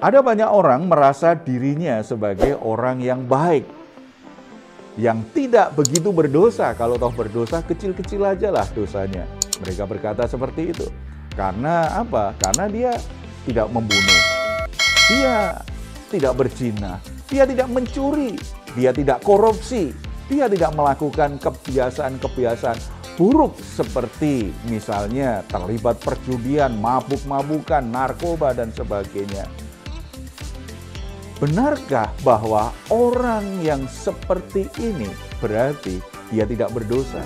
Ada banyak orang merasa dirinya sebagai orang yang baik, yang tidak begitu berdosa. Kalau toh berdosa, kecil-kecil aja lah dosanya. Mereka berkata seperti itu. Karena apa? Karena dia tidak membunuh, dia tidak berzina, dia tidak mencuri, dia tidak korupsi, dia tidak melakukan kebiasaan-kebiasaan buruk seperti misalnya terlibat perjudian, mabuk-mabukan, narkoba, dan sebagainya. Benarkah bahwa orang yang seperti ini berarti dia tidak berdosa?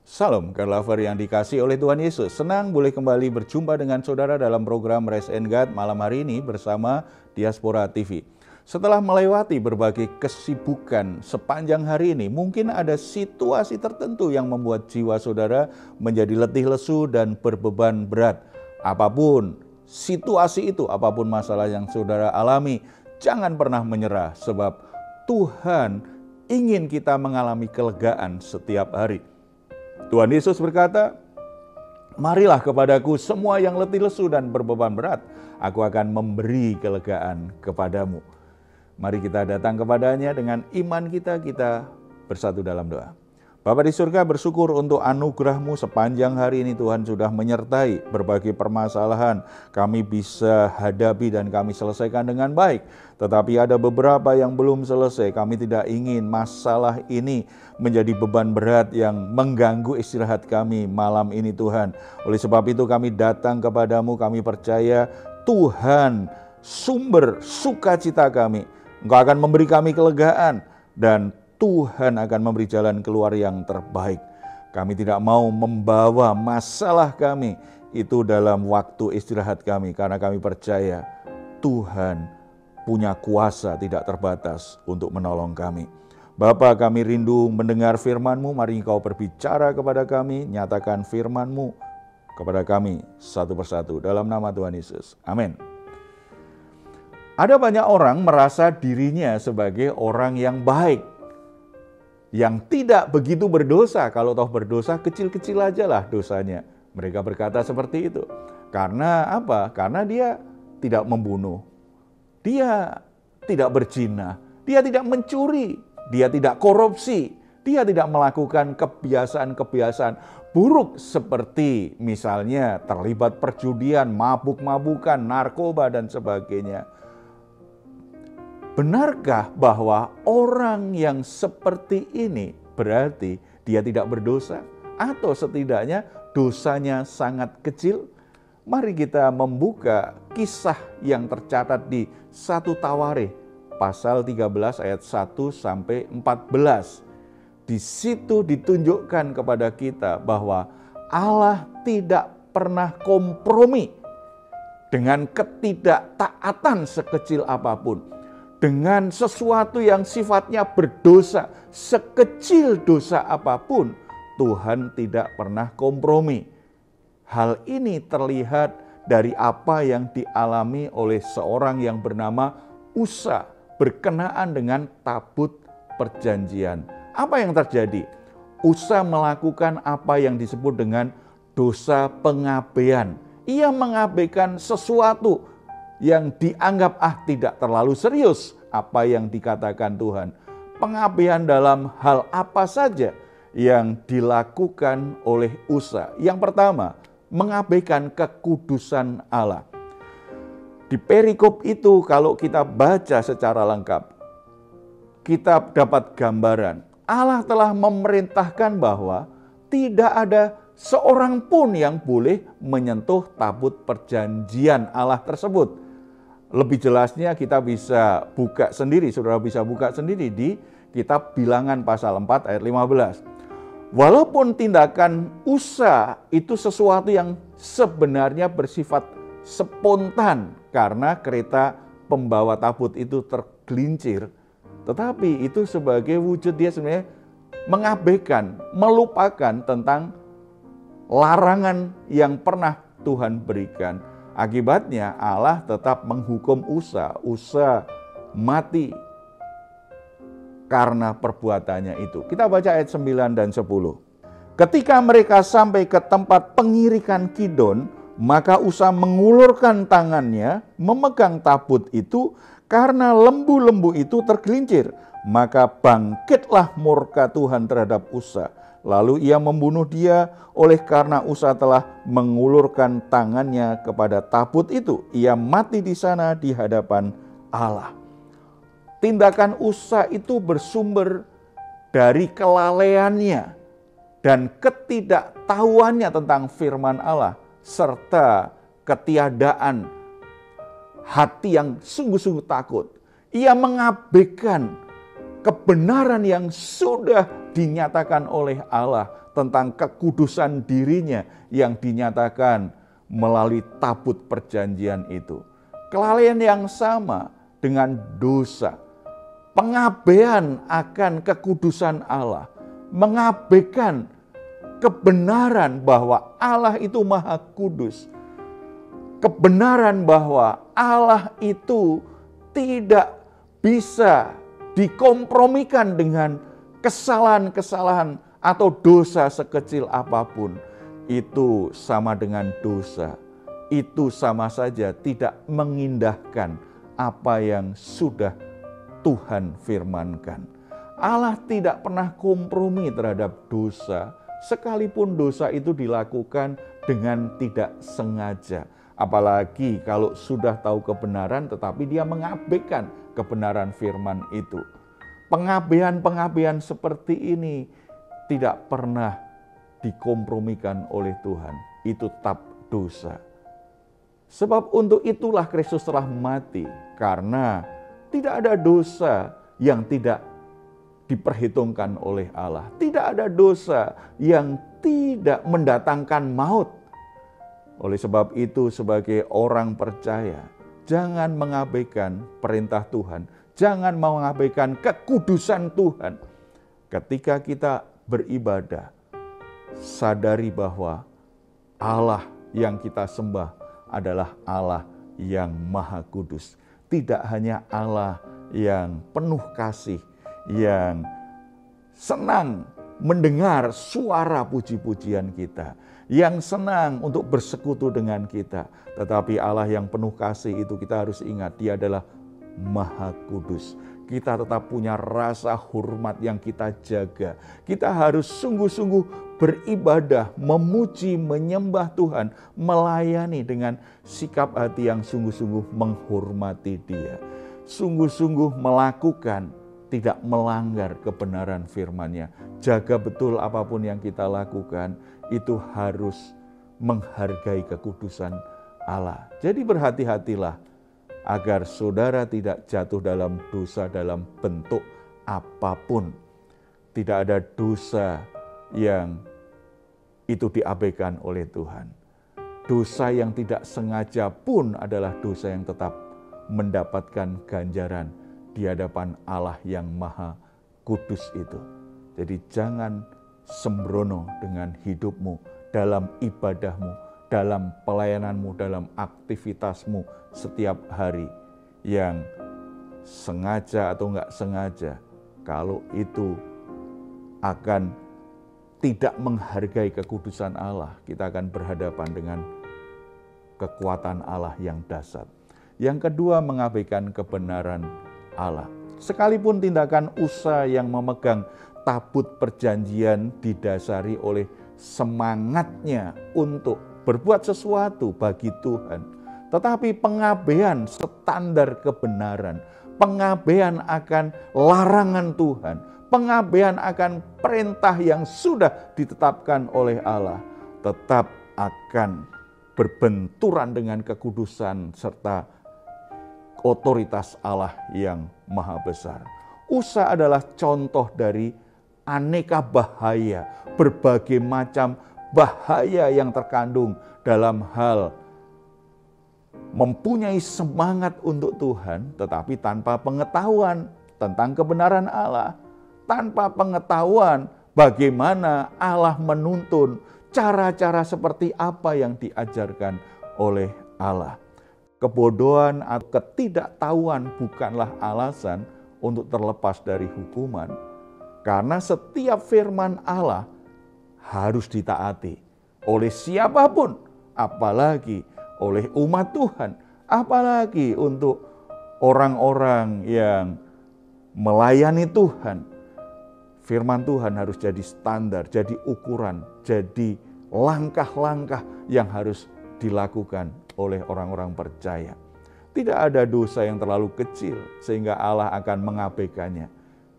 Salam God Lover yang dikasihi oleh Tuhan Yesus. Senang boleh kembali berjumpa dengan saudara dalam program Rest and God malam hari ini bersama Diaspora TV. Setelah melewati berbagai kesibukan sepanjang hari ini, mungkin ada situasi tertentu yang membuat jiwa saudara menjadi letih lesu dan berbeban berat. Apapun situasi itu, apapun masalah yang saudara alami, jangan pernah menyerah sebab Tuhan ingin kita mengalami kelegaan setiap hari. Tuhan Yesus berkata, "Marilah kepadaku semua yang letih lesu dan berbeban berat, aku akan memberi kelegaan kepadamu." Mari kita datang kepadanya dengan iman kita bersatu dalam doa. Bapa di surga, bersyukur untuk anugerah-Mu sepanjang hari ini. Tuhan sudah menyertai berbagai permasalahan kami bisa hadapi dan kami selesaikan dengan baik. Tetapi ada beberapa yang belum selesai. Kami tidak ingin masalah ini menjadi beban berat yang mengganggu istirahat kami malam ini Tuhan. Oleh sebab itu kami datang kepadamu, kami percaya Tuhan sumber sukacita kami. Engkau akan memberi kami kelegaan dan Tuhan akan memberi jalan keluar yang terbaik. Kami tidak mau membawa masalah kami itu dalam waktu istirahat kami karena kami percaya Tuhan punya kuasa tidak terbatas untuk menolong kami. Bapa, kami rindu mendengar firman-Mu, mari Engkau berbicara kepada kami, nyatakan firman-Mu kepada kami satu persatu dalam nama Tuhan Yesus. Amin. Ada banyak orang merasa dirinya sebagai orang yang baik, yang tidak begitu berdosa. Kalau toh berdosa, kecil-kecil aja lah dosanya. Mereka berkata seperti itu. Karena apa? Karena dia tidak membunuh, dia tidak berzina, dia tidak mencuri, dia tidak korupsi, dia tidak melakukan kebiasaan-kebiasaan buruk seperti misalnya terlibat perjudian, mabuk-mabukan, narkoba, dan sebagainya. Benarkah bahwa orang yang seperti ini berarti dia tidak berdosa? Atau setidaknya dosanya sangat kecil? Mari kita membuka kisah yang tercatat di 1 Tawarikh pasal 13 ayat 1 sampai 14. Di situ ditunjukkan kepada kita bahwa Allah tidak pernah kompromi dengan ketidaktaatan sekecil apapun. Dengan sesuatu yang sifatnya berdosa, sekecil dosa apapun, Tuhan tidak pernah kompromi. Hal ini terlihat dari apa yang dialami oleh seorang yang bernama Usa berkenaan dengan tabut perjanjian. Apa yang terjadi? Usa melakukan apa yang disebut dengan dosa pengabaian. Ia mengabaikan sesuatu yang dianggap tidak terlalu serius apa yang dikatakan Tuhan. Pengabaian dalam hal apa saja yang dilakukan oleh Usa. Yang pertama, mengabaikan kekudusan Allah. Di perikop itu kalau kita baca secara lengkap, kita dapat gambaran. Allah telah memerintahkan bahwa tidak ada seorang pun yang boleh menyentuh tabut perjanjian Allah tersebut. Lebih jelasnya kita bisa buka sendiri, saudara bisa buka sendiri di kitab Bilangan pasal 4 ayat 15. Walaupun tindakan Usa itu sesuatu yang sebenarnya bersifat spontan karena kereta pembawa tabut itu tergelincir, tetapi itu sebagai wujud dia sebenarnya mengabaikan, melupakan tentang larangan yang pernah Tuhan berikan. Akibatnya Allah tetap menghukum Usa. Usa mati karena perbuatannya itu. Kita baca ayat 9 dan 10. Ketika mereka sampai ke tempat pengirikan Kidon, maka Usa mengulurkan tangannya, memegang tabut itu, karena lembu-lembu itu tergelincir. Maka bangkitlah murka Tuhan terhadap Usa. Lalu ia membunuh dia oleh karena Usa telah mengulurkan tangannya kepada tabut itu. Ia mati di sana di hadapan Allah. Tindakan Usa itu bersumber dari kelalaiannya dan ketidaktahuannya tentang firman Allah, serta ketiadaan hati yang sungguh-sungguh takut. Ia mengabaikan kebenaran yang sudah dinyatakan oleh Allah tentang kekudusan dirinya yang dinyatakan melalui tabut perjanjian itu. Kelalaian yang sama dengan dosa, pengabaian akan kekudusan Allah, mengabaikan kebenaran bahwa Allah itu maha kudus, kebenaran bahwa Allah itu tidak bisa dikompromikan dengan kesalahan-kesalahan atau dosa sekecil apapun. Itu sama dengan dosa. Itu sama saja tidak mengindahkan apa yang sudah Tuhan firmankan. Allah tidak pernah kompromi terhadap dosa, sekalipun dosa itu dilakukan dengan tidak sengaja. Apalagi kalau sudah tahu kebenaran tetapi dia mengabaikan kebenaran firman itu. Pengabaian-pengabaian seperti ini tidak pernah dikompromikan oleh Tuhan. Itu tetap dosa. Sebab untuk itulah Kristus telah mati, karena tidak ada dosa yang tidak diperhitungkan oleh Allah. Tidak ada dosa yang tidak mendatangkan maut. Oleh sebab itu, sebagai orang percaya, jangan mengabaikan perintah Tuhan. Jangan mengabaikan kekudusan Tuhan. Ketika kita beribadah, sadari bahwa Allah yang kita sembah adalah Allah yang maha kudus. Tidak hanya Allah yang penuh kasih, yang senang mendengar suara puji-pujian kita, yang senang untuk bersekutu dengan kita. Tetapi Allah yang penuh kasih itu kita harus ingat, Dia adalah maha kudus. Kita tetap punya rasa hormat yang kita jaga. Kita harus sungguh-sungguh beribadah, memuji, menyembah Tuhan, melayani dengan sikap hati yang sungguh-sungguh menghormati Dia. Sungguh-sungguh melakukan, tidak melanggar kebenaran firman-Nya. Jaga betul apapun yang kita lakukan, itu harus menghargai kekudusan Allah. Jadi berhati-hatilah agar saudara tidak jatuh dalam dosa dalam bentuk apapun. Tidak ada dosa yang itu diabaikan oleh Tuhan. Dosa yang tidak sengaja pun adalah dosa yang tetap mendapatkan ganjaran di hadapan Allah yang maha kudus itu. Jadi jangan sembrono dengan hidupmu, dalam ibadahmu, dalam pelayananmu, dalam aktivitasmu setiap hari, yang sengaja atau enggak sengaja, kalau itu akan tidak menghargai kekudusan Allah, kita akan berhadapan dengan kekuatan Allah yang dahsyat. Yang kedua, mengabaikan kebenaran Allah. Sekalipun tindakan Usa yang memegang tabut perjanjian didasari oleh semangatnya untuk berbuat sesuatu bagi Tuhan, tetapi pengabaian standar kebenaran, pengabaian akan larangan Tuhan, pengabaian akan perintah yang sudah ditetapkan oleh Allah, tetap akan berbenturan dengan kekudusan serta otoritas Allah yang maha besar. Usa adalah contoh dari aneka bahaya, berbagai macam bahaya yang terkandung dalam hal mempunyai semangat untuk Tuhan, tetapi tanpa pengetahuan tentang kebenaran Allah, tanpa pengetahuan bagaimana Allah menuntun, cara-cara seperti apa yang diajarkan oleh Allah. Kebodohan atau ketidaktahuan bukanlah alasan untuk terlepas dari hukuman. Karena setiap firman Allah harus ditaati oleh siapapun, apalagi oleh umat Tuhan, apalagi untuk orang-orang yang melayani Tuhan. Firman Tuhan harus jadi standar, jadi ukuran, jadi langkah-langkah yang harus dilakukan oleh orang-orang percaya. Tidak ada dosa yang terlalu kecil sehingga Allah akan mengabaikannya.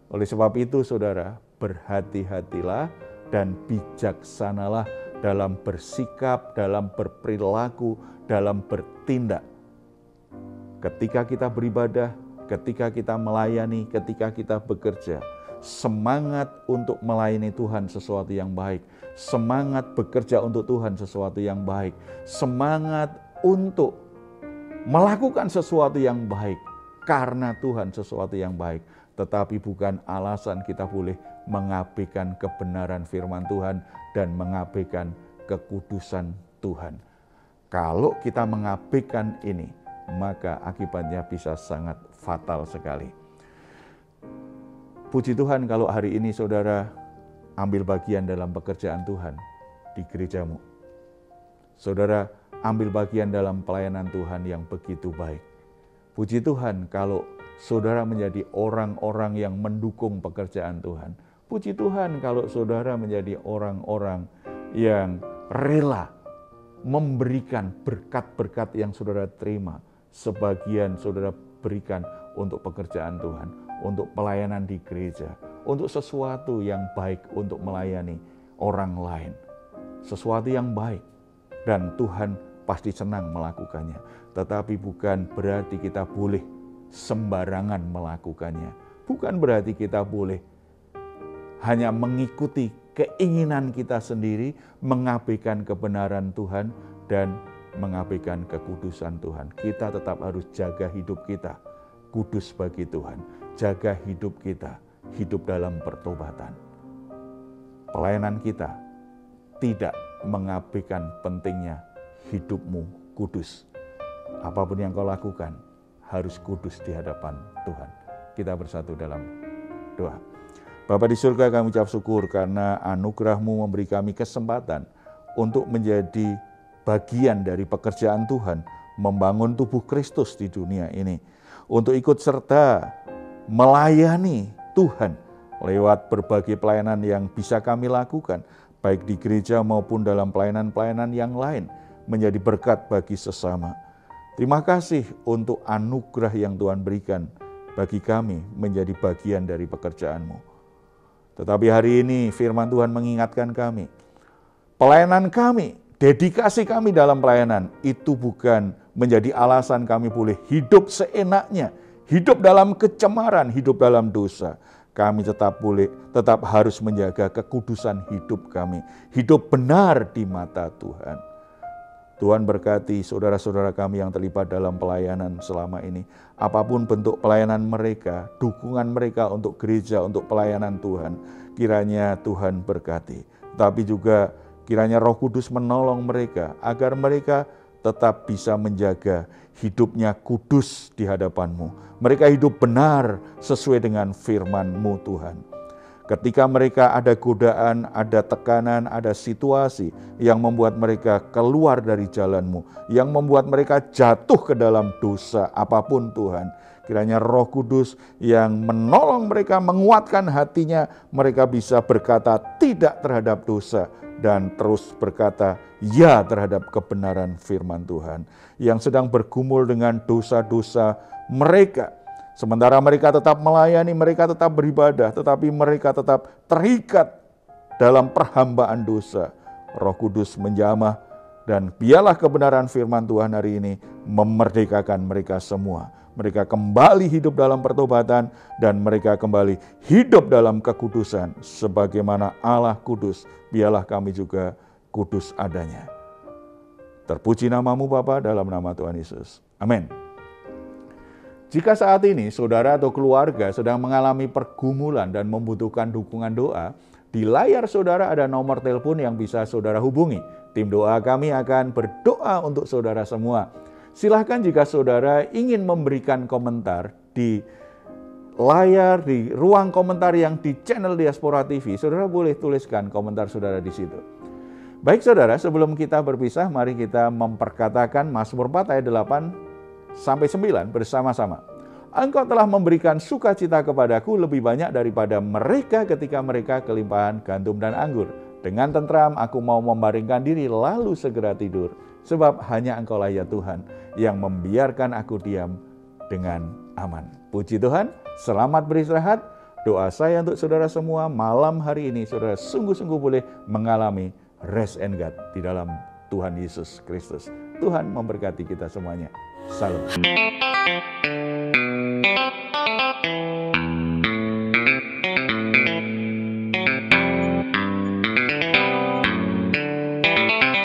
Oleh sebab itu saudara, berhati-hatilah dan bijaksanalah dalam bersikap, dalam berperilaku, dalam bertindak. Ketika kita beribadah, ketika kita melayani, ketika kita bekerja, semangat untuk melayani Tuhan sesuatu yang baik, semangat bekerja untuk Tuhan sesuatu yang baik, semangat untuk melakukan sesuatu yang baik karena Tuhan sesuatu yang baik, tetapi bukan alasan kita boleh mengabaikan kebenaran firman Tuhan dan mengabaikan kekudusan Tuhan. Kalau kita mengabaikan ini, maka akibatnya bisa sangat fatal sekali. Puji Tuhan kalau hari ini saudara ambil bagian dalam pekerjaan Tuhan di gerejamu. Saudara ambil bagian dalam pelayanan Tuhan yang begitu baik. Puji Tuhan kalau saudara menjadi orang-orang yang mendukung pekerjaan Tuhan. Puji Tuhan kalau saudara menjadi orang-orang yang rela memberikan berkat-berkat yang saudara terima. Sebagian saudara berikan untuk pekerjaan Tuhan, untuk pelayanan di gereja, untuk sesuatu yang baik untuk melayani orang lain. Sesuatu yang baik dan Tuhan pasti senang melakukannya. Tetapi bukan berarti kita boleh sembarangan melakukannya. Bukan berarti kita boleh hanya mengikuti keinginan kita sendiri, mengabaikan kebenaran Tuhan dan mengabaikan kekudusan Tuhan. Kita tetap harus jaga hidup kita kudus bagi Tuhan. Jaga hidup kita, hidup dalam pertobatan. Pelayanan kita tidak mengabaikan pentingnya hidupmu kudus. Apapun yang kau lakukan harus kudus di hadapan Tuhan. Kita bersatu dalam doa. Bapa di surga, kami ucap syukur karena anugerah-Mu memberi kami kesempatan untuk menjadi bagian dari pekerjaan Tuhan, membangun tubuh Kristus di dunia ini, untuk ikut serta melayani Tuhan lewat berbagai pelayanan yang bisa kami lakukan, baik di gereja maupun dalam pelayanan-pelayanan yang lain, menjadi berkat bagi sesama. Terima kasih untuk anugerah yang Tuhan berikan bagi kami menjadi bagian dari pekerjaan-Mu. Tetapi hari ini firman Tuhan mengingatkan kami, pelayanan kami, dedikasi kami dalam pelayanan itu bukan menjadi alasan kami boleh hidup seenaknya, hidup dalam kecemaran, hidup dalam dosa. Kami tetap harus menjaga kekudusan hidup kami, hidup benar di mata Tuhan. Tuhan berkati saudara-saudara kami yang terlibat dalam pelayanan selama ini. Apapun bentuk pelayanan mereka, dukungan mereka untuk gereja, untuk pelayanan Tuhan, kiranya Tuhan berkati. Tapi juga kiranya Roh Kudus menolong mereka agar mereka tetap bisa menjaga hidupnya kudus di hadapan-Mu. Mereka hidup benar sesuai dengan firman-Mu Tuhan. Ketika mereka ada godaan, ada tekanan, ada situasi yang membuat mereka keluar dari jalan-Mu, yang membuat mereka jatuh ke dalam dosa apapun Tuhan, kiranya Roh Kudus yang menolong mereka, menguatkan hatinya, mereka bisa berkata tidak terhadap dosa dan terus berkata ya terhadap kebenaran firman Tuhan. Yang sedang bergumul dengan dosa-dosa mereka, sementara mereka tetap melayani, mereka tetap beribadah, tetapi mereka tetap terikat dalam perhambaan dosa. Roh Kudus menjamah dan biarlah kebenaran firman Tuhan hari ini memerdekakan mereka semua. Mereka kembali hidup dalam pertobatan dan mereka kembali hidup dalam kekudusan. Sebagaimana Allah kudus, biarlah kami juga kudus adanya. Terpuji nama-Mu Bapa, dalam nama Tuhan Yesus. Amin. Jika saat ini saudara atau keluarga sedang mengalami pergumulan dan membutuhkan dukungan doa, di layar saudara ada nomor telepon yang bisa saudara hubungi. Tim doa kami akan berdoa untuk saudara semua. Silahkan jika saudara ingin memberikan komentar di layar, di ruang komentar yang di channel Diaspora TV, saudara boleh tuliskan komentar saudara di situ. Baik saudara, sebelum kita berpisah, mari kita memperkatakan Mazmur 4 ayat 8-9 bersama-sama. Engkau telah memberikan sukacita kepadaku lebih banyak daripada mereka ketika mereka kelimpahan gandum dan anggur. Dengan tentram aku mau membaringkan diri lalu segera tidur. Sebab hanya Engkaulah ya Tuhan yang membiarkan aku diam dengan aman. Puji Tuhan, selamat beristirahat. Doa saya untuk saudara semua malam hari ini, saudara sungguh-sungguh boleh mengalami rest and God di dalam Tuhan Yesus Kristus. Tuhan memberkati kita semuanya. Salam.